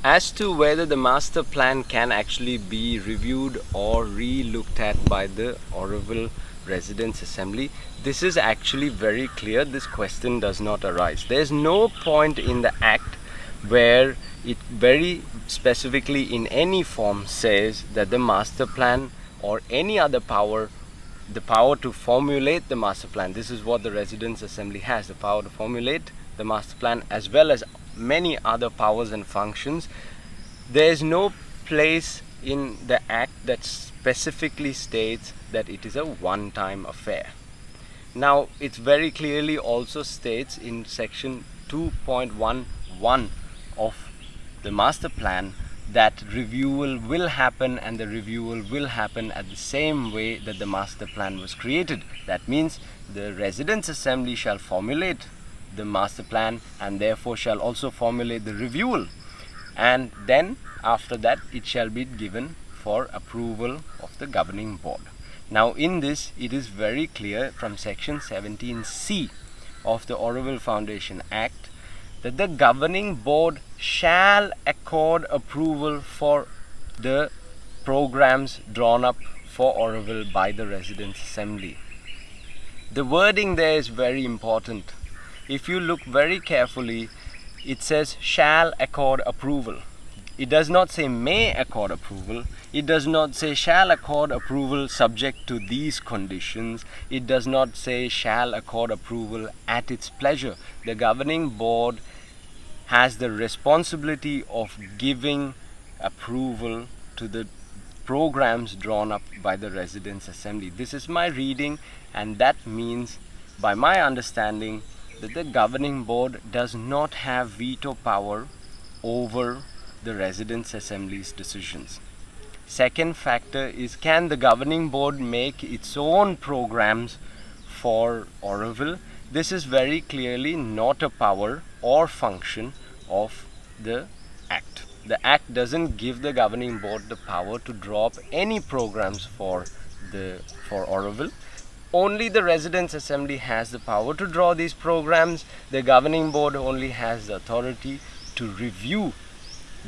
As to whether the master plan can actually be reviewed or re-looked at by the Auroville Residents' Assembly, this is actually very clear. This question does not arise. There is no point in the Act where it very specifically in any form says that the master plan or any other power, the power to formulate the master plan, this is what the Residents' Assembly has, the power to formulate the master plan as well as many other powers and functions. There is no place in the Act that specifically states that it is a one-time affair. Now, it very clearly also states in section 2.11 of the master plan that reviewal will happen, and the reviewal will happen at the same way that the master plan was created. That means the Residents' Assembly shall formulate the master plan and therefore shall also formulate the reviewal, and then after that it shall be given for approval of the governing board. Now in this it is very clear from section 17C of the Auroville Foundation Act that the governing board shall accord approval for the programs drawn up for Auroville by the Residents' Assembly. The wording there is very important. If you look very carefully, it says shall accord approval. It does not say may accord approval. It does not say shall accord approval subject to these conditions. It does not say shall accord approval at its pleasure. The governing board has the responsibility of giving approval to the programs drawn up by the Residents' Assembly. This is my reading, and that means, by my understanding, that the governing board does not have veto power over the Residents' Assembly's decisions. Second factor is, can the governing board make its own programs for Auroville? This is very clearly not a power or function of the Act. The Act doesn't give the governing board the power to draw up any programs for Auroville. Only the Residents' Assembly has the power to draw these programs. The governing board only has the authority to review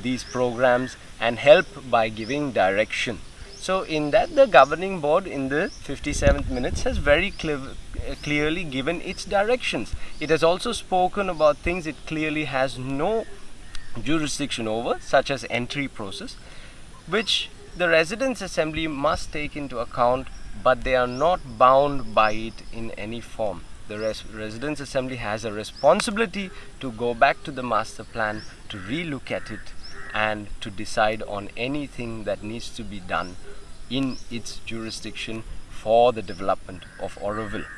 these programs and help by giving direction. So in that, the governing board in the 57th minutes has very clearly given its directions. It has also spoken about things it clearly has no jurisdiction over, such as entry process, which the Residents' Assembly must take into account, but they are not bound by it in any form. The Residents' Assembly has a responsibility to go back to the master plan, to re-look at it, and to decide on anything that needs to be done in its jurisdiction for the development of Auroville.